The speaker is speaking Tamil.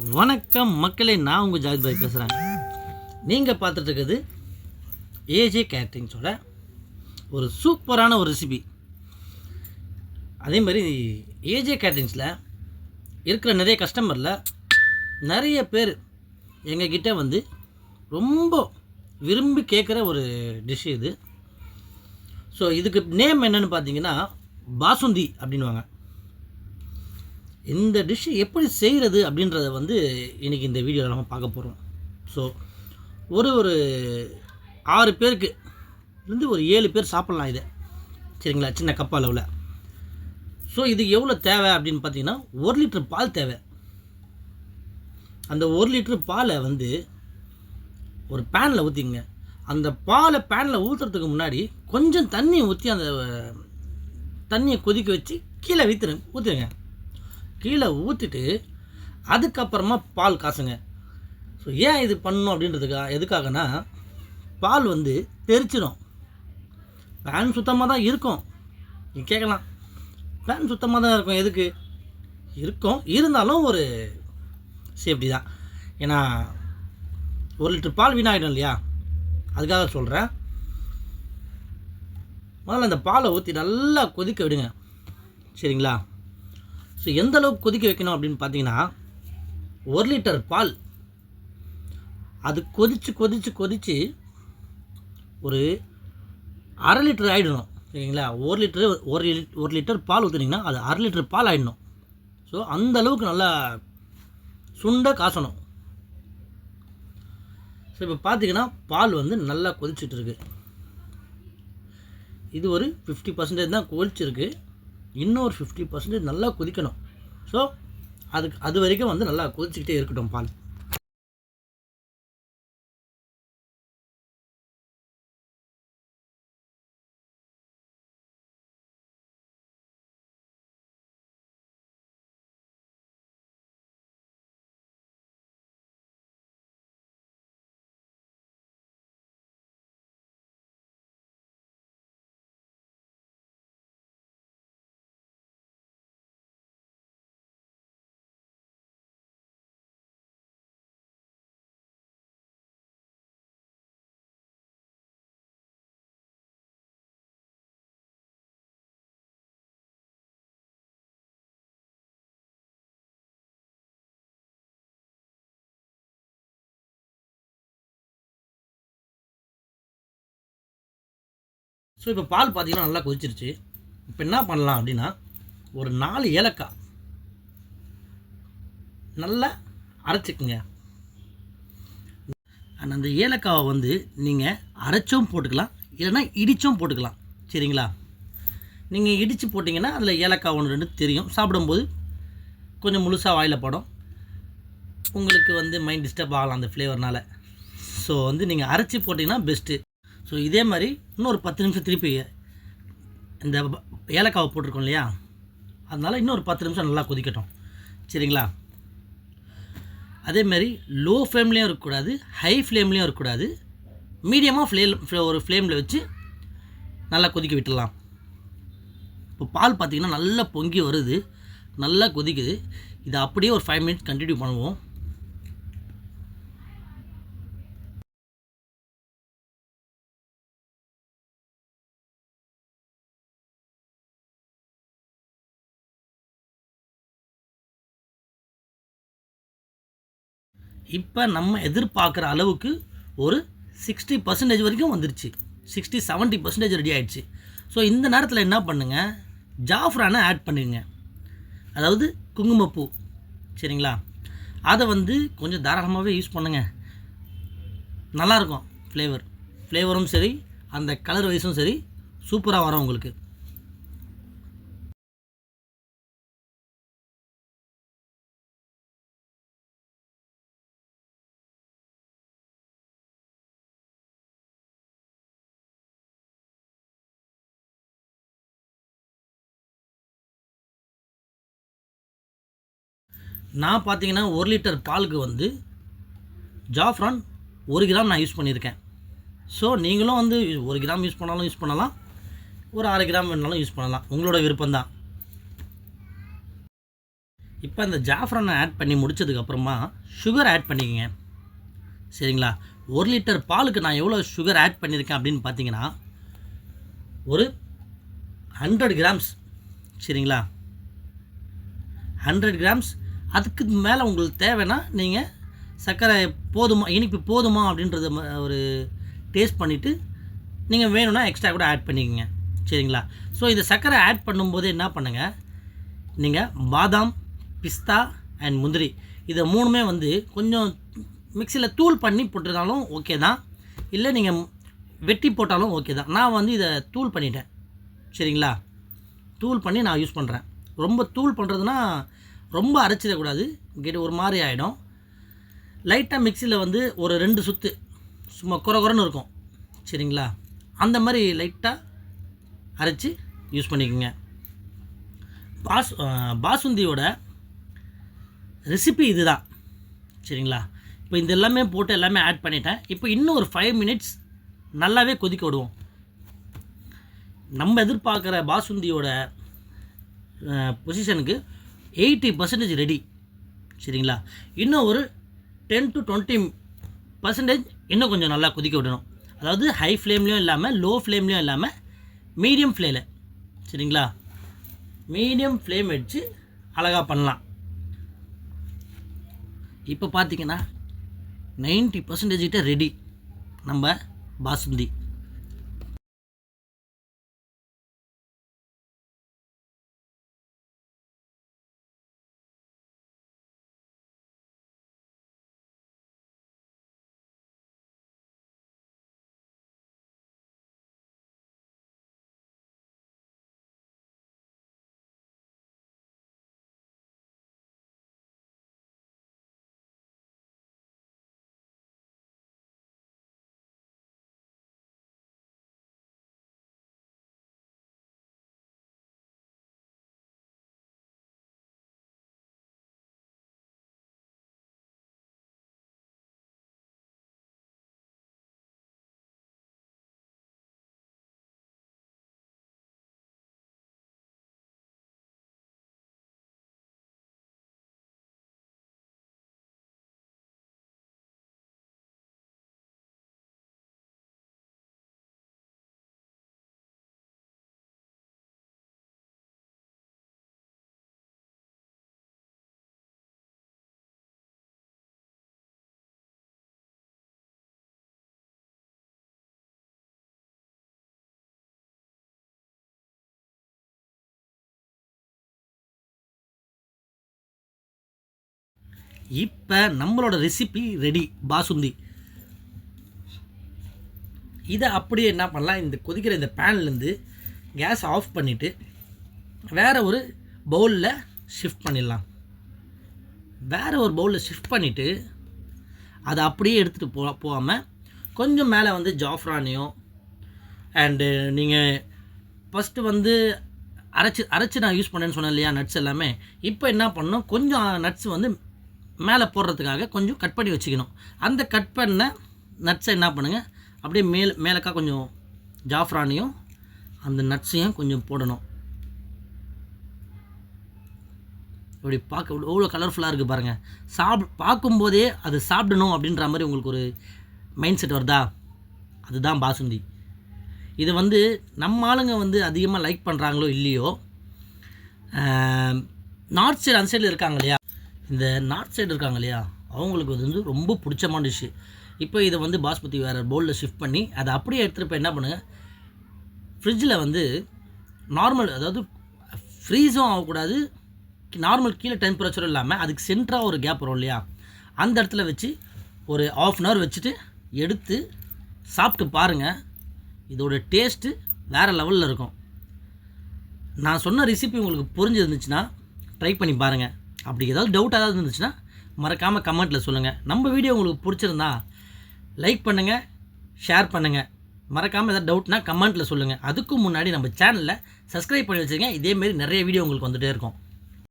வணக்கம் மக்களே, நான் உங்கள் ஜாஜ் பாய் பேசுகிறேன். நீங்கள் பார்த்துட்டு இருக்கிறது ஏஜே கேட்ரிங்ஸோட ஒரு சூப்பரான ஒரு ரெசிபி. அதே மாதிரி ஏஜே கேட்ரிங்ஸில் இருக்கிற நிறைய கஸ்டமரில் நிறைய பேர் எங்ககிட்ட வந்து ரொம்ப விரும்பி கேட்குற ஒரு டிஷ் இது. ஸோ இதுக்கு நேம் என்னென்னு பார்த்தீங்கன்னா பாசுந்தி அப்படின்வாங்க. இந்த டிஷ்ஷு எப்படி செய்கிறது அப்படின்றத வந்து இன்றைக்கி இந்த வீடியோவில் நம்ம பார்க்க போகிறோம். ஸோ ஒரு 6 பேருக்கு இருந்து ஒரு 7 பேர் சாப்பிட்லாம் இதை, சரிங்களா, சின்ன கப் அளவில். ஸோ இது எவ்வளோ தேவை அப்படின்னு பார்த்தீங்கன்னா 1 லிட்டர் பால் தேவை. அந்த 1 லிட்டர் பாலை வந்து ஒரு பேனில் ஊற்றிங்க. அந்த பாலை பேனில் ஊற்றுறதுக்கு முன்னாடி கொஞ்சம் தண்ணி ஊற்றி அந்த தண்ணியை கொதிக்க வச்சு கீழே ஊற்றிடுங்க. கீழே ஊற்றிட்டு அதுக்கப்புறமா பால் காசுங்க. ஸோ ஏன் இது பண்ணணும் எதுக்காகனா பால் வந்து தெரிச்சிடும். பேன் சுத்தமாக தான் இருக்கும். நீங்கள் கேட்கலாம், பேன் சுத்தமாக தான் இருக்கும், எதுக்கு இருக்கும்? இருந்தாலும் ஒரு சேஃப்டி தான். ஏன்னா 1 லிட்டர் பால் வீணாகிடும் இல்லையா, அதுக்காக சொல்கிறேன். முதல்ல அந்த பாலை ஊற்றி நல்லா கொதிக்க விடுங்க, சரிங்களா. ஸோ எந்த அளவுக்கு கொதிக்க வைக்கணும் அப்படின்னு பார்த்தீங்கன்னா 1 லிட்டர் பால் அது கொதித்து ஒரு 1/2 லிட்டர் ஆகிடணும், சரிங்களா. 1 லிட்டர் பால் ஊற்றுனீங்கன்னா அது 1/2 லிட்டர் பால் ஆகிடணும். ஸோ அந்த அளவுக்கு நல்லா சுண்ட காசணும். ஸோ இப்போ பார்த்தீங்கன்னா பால் வந்து நல்லா கொதிச்சுட்ருக்கு. இது ஒரு 50% தான் கொதிச்சிருக்கு. இன்னொரு 50% நல்லா கொதிக்கணும். ஸோ அது வரைக்கும் வந்து நல்லா கொதிச்சுக்கிட்டே இருக்கட்டும் பால். ஸோ இப்போ பால் பார்த்தீங்கன்னா நல்லா கொதிச்சிருச்சு. இப்போ என்ன பண்ணலாம் அப்படின்னா ஒரு 4 ஏலக்காய் நல்லா அரைச்சிக்குங்க. அந்த ஏலக்காவை வந்து நீங்கள் அரைச்சும் போட்டுக்கலாம், இல்லைன்னா இடிச்சும் போட்டுக்கலாம், சரிங்களா. நீங்கள் இடித்து போட்டிங்கன்னா அதில் ஏலக்காய் 1-2 தெரியும். சாப்பிடும்போது கொஞ்சம் முழுசாக வாயில் படும். உங்களுக்கு வந்து மைண்ட் டிஸ்டர்ப் ஆகலாம் அந்த ஃப்ளேவர்னால். ஸோ வந்து நீங்கள் அரைச்சி போட்டிங்கன்னா பெஸ்ட்டு. ஸோ இதே மாதிரி இன்னொரு 10 நிமிஷம் திருப்பி இந்த ஏலக்காவை போட்டிருக்கோம் இல்லையா, அதனால் இன்னொரு 10 நிமிஷம் நல்லா கொதிக்கட்டும், சரிங்களா. அதேமாதிரி லோ ஃப்ளேம்லேயும் இருக்கக்கூடாது, ஹை ஃப்ளேம்லேயும் இருக்கக்கூடாது. மீடியமாக ஒரு ஃப்ளேமில் வச்சு நல்லா கொதிக்க விட்டுடலாம். இப்போ பால் பார்த்திங்கன்னா நல்லா பொங்கி வருது, நல்லா கொதிக்குது. இதை அப்படியே ஒரு 5 மினிட்ஸ் கண்டினியூ பண்ணுவோம். இப்போ நம்ம எதிர்பார்க்குற அளவுக்கு ஒரு 60% வரைக்கும் வந்துருச்சு. 60-70% ரெடி ஆகிடுச்சு. ஸோ இந்த நேரத்தில் என்ன பண்ணுங்கள், ஜாஃப்ரானை ஆட் பண்ணிடுங்க, அதாவது குங்குமப்பூ, சரிங்களா. அதை வந்து கொஞ்சம் தாராளமாகவே யூஸ் பண்ணுங்கள், நல்லாயிருக்கும். ஃப்ளேவரும் சரி, அந்த கலர் வைஸும் சரி, சூப்பராக வரும் உங்களுக்கு. நான் பார்த்தீங்கன்னா 1 லிட்டர் பாலுக்கு வந்து ஜாஃப்ரான் 1 கிராம் நான் யூஸ் பண்ணியிருக்கேன். ஸோ நீங்களும் வந்து 1 கிராம் யூஸ் பண்ணலாம், ஒரு 1/2 கிராம் வேணாலும் யூஸ் பண்ணலாம், உங்களோட விருப்பம்தான். இப்போ அந்த ஜாஃப்ரானை ஆட் பண்ணி முடிச்சதுக்கப்புறமா சுகர் ஆட் பண்ணிக்கங்க. சரிங்களா? 1 லிட்டர் பாலுக்கு நான் எவ்வளோ சுகர் ஆட் பண்ணியிருக்கேன் அப்படின்னு பார்த்தீங்கன்னா, ஒரு 100 கிராம்ஸ். சரிங்களா? 100 கிராம்ஸ். அதுக்கு மேலே உங்களுக்கு தேவைன்னா நீங்கள் சர்க்கரை போதுமா, இனிப்பு போதுமா அப்படின்றத ஒரு டேஸ்ட் பண்ணிவிட்டு நீங்கள் வேணும்னா எக்ஸ்ட்ரா கூட ஆட் பண்ணிக்கோங்க. சரிங்களா? ஸோ இந்த சர்க்கரை ஆட் பண்ணும்போது என்ன பண்ணுங்கள், நீங்கள் பாதாம், பிஸ்தா அண்ட் முந்திரி இதை 3மே வந்து கொஞ்சம் மிக்சியில் தூள் பண்ணி போட்டுருந்தாலும் ஓகே தான், இல்லை நீங்கள் வெட்டி போட்டாலும் ஓகே தான். நான் வந்து இதை தூள் பண்ணிட்டேன். சரிங்களா? தூள் பண்ணி நான் யூஸ் பண்ணுறேன். ரொம்ப தூள் பண்ணுறதுனா ரொம்ப அரைச்சிடக்கூடாது, ஒரு மாதிரி ஆகிடும். லைட்டாக மிக்சியில் வந்து ஒரு 2 சுற்று சும்மா குறன்னு இருக்கும். சரிங்களா? அந்த மாதிரி லைட்டாக அரைச்சி யூஸ் பண்ணிக்கோங்க. பாசுந்தியோட ரெசிபி இது தான். சரிங்களா? இப்போ இந்த எல்லாமே போட்டு எல்லாமே ஆட் பண்ணிட்டேன். இப்போ இன்னும் ஒரு 5 மினிட்ஸ் நல்லாவே கொதிக்க விடுவோம். நம்ம எதிர்பார்க்குற பாசுந்தியோட பொசிஷனுக்கு 80% ரெடி. சரிங்களா? இன்னும் ஒரு 10 to 20% இன்னும் கொஞ்சம் நல்லா கொதிக்க விடணும். அதாவது ஹை ஃப்ளேம்லேயும் இல்லாமல் லோ ஃப்ளேம்லேயும் இல்லாமல் மீடியம் ஃப்ளேமில். சரிங்களா? மீடியம் ஃப்ளேம் வச்சு அழகாக பண்ணலாம். இப்போ பார்த்தீங்கன்னா 90% கிட்ட ரெடி நம்ம பாசுந்தி. இப்போ நம்மளோட ரெசிபி ரெடி பாசுந்தி. இதை அப்படியே என்ன பண்ணலாம், இந்த கொதிக்கிற இந்த பேன்லேருந்து கேஸ் ஆஃப் பண்ணிவிட்டு வேறு ஒரு பவுலில் ஷிஃப்ட் பண்ணிடலாம். வேறு ஒரு பவுலில் ஷிஃப்ட் பண்ணிவிட்டு அதை அப்படியே எடுத்துகிட்டு போகாமல் கொஞ்சம் மேலே வந்து ஜாஃப்ரானையும் அண்டு நீங்கள் ஃபஸ்ட்டு வந்து அரைச்சி நான் யூஸ் பண்ணேன்னு சொன்னேன் இல்லையா, நட்ஸ் எல்லாமே. இப்போ என்ன பண்ணணும், கொஞ்சம் நட்ஸ் வந்து மேலே போடுறதுக்காக கொஞ்சம் கட் பண்ணி வச்சுக்கணும். அந்த கட் பண்ண நட்ஸை என்ன பண்ணுங்கள், அப்படியே மேலக்கா கொஞ்சம் ஜாஃப்ரானையும் அந்த நட்ஸையும் கொஞ்சம் போடணும். இப்படி பார்க்க எவ்வளோ கலர்ஃபுல்லாக இருக்குது பாருங்கள். பார்க்கும்போதே அது சாப்பிடணும் அப்படின்ற மாதிரி உங்களுக்கு ஒரு மைண்ட் செட் வருதா, அதுதான் பாசுந்தி. இது வந்து நம்ம ஆளுங்க வந்து அதிகமாக லைக் பண்ணுறாங்களோ இல்லையோ, நார்த் சைடு அந்த சைடில் இருக்காங்க இல்லையா, இந்த நார்த் சைடு இருக்காங்க இல்லையா, அவங்களுக்கு வந்து ரொம்ப பிடிச்சமான டிஷ்ஷு. இப்போ இதை வந்து பாஸ்மதி வேறு பவுலில் ஷிஃப்ட் பண்ணி அதை அப்படியே எடுத்துகிட்டு போய் என்ன பண்ணுங்கள், ஃப்ரிட்ஜில் வந்து நார்மல், அதாவது ஃப்ரீஸும் ஆகக்கூடாது, நார்மல் கீழே டெம்பரேச்சரும் இல்லாமல் அதுக்கு சென்டராக ஒரு கேப் வரும் இல்லையா, அந்த இடத்துல வச்சு ஒரு 1/2 hour வச்சுட்டு எடுத்து சாப்பிட்டு பாருங்கள். இதோட டேஸ்ட்டு வேறு லெவலில் இருக்கும். நான் சொன்ன ரெசிபி உங்களுக்கு புரிஞ்சிருந்துச்சுன்னா ட்ரை பண்ணி பாருங்கள். அப்படி ஏதாவது டவுட் ஏதாவது இருந்துச்சுன்னா மறக்காமல் கமெண்ட்டில் சொல்லுங்கள். நம்ம வீடியோ உங்களுக்கு பிடிச்சிருந்தா லைக் பண்ணுங்கள், ஷேர் பண்ணுங்கள். மறக்காமல் ஏதாவது டவுட்னா கமெண்ட்டில் சொல்லுங்கள். அதுக்கும் முன்னாடி நம்ம சேனலில் சப்ஸ்கிரைப் பண்ணி வச்சுருங்க. இதேமாரி நிறைய வீடியோ உங்களுக்கு வந்துகிட்டே இருக்கும்.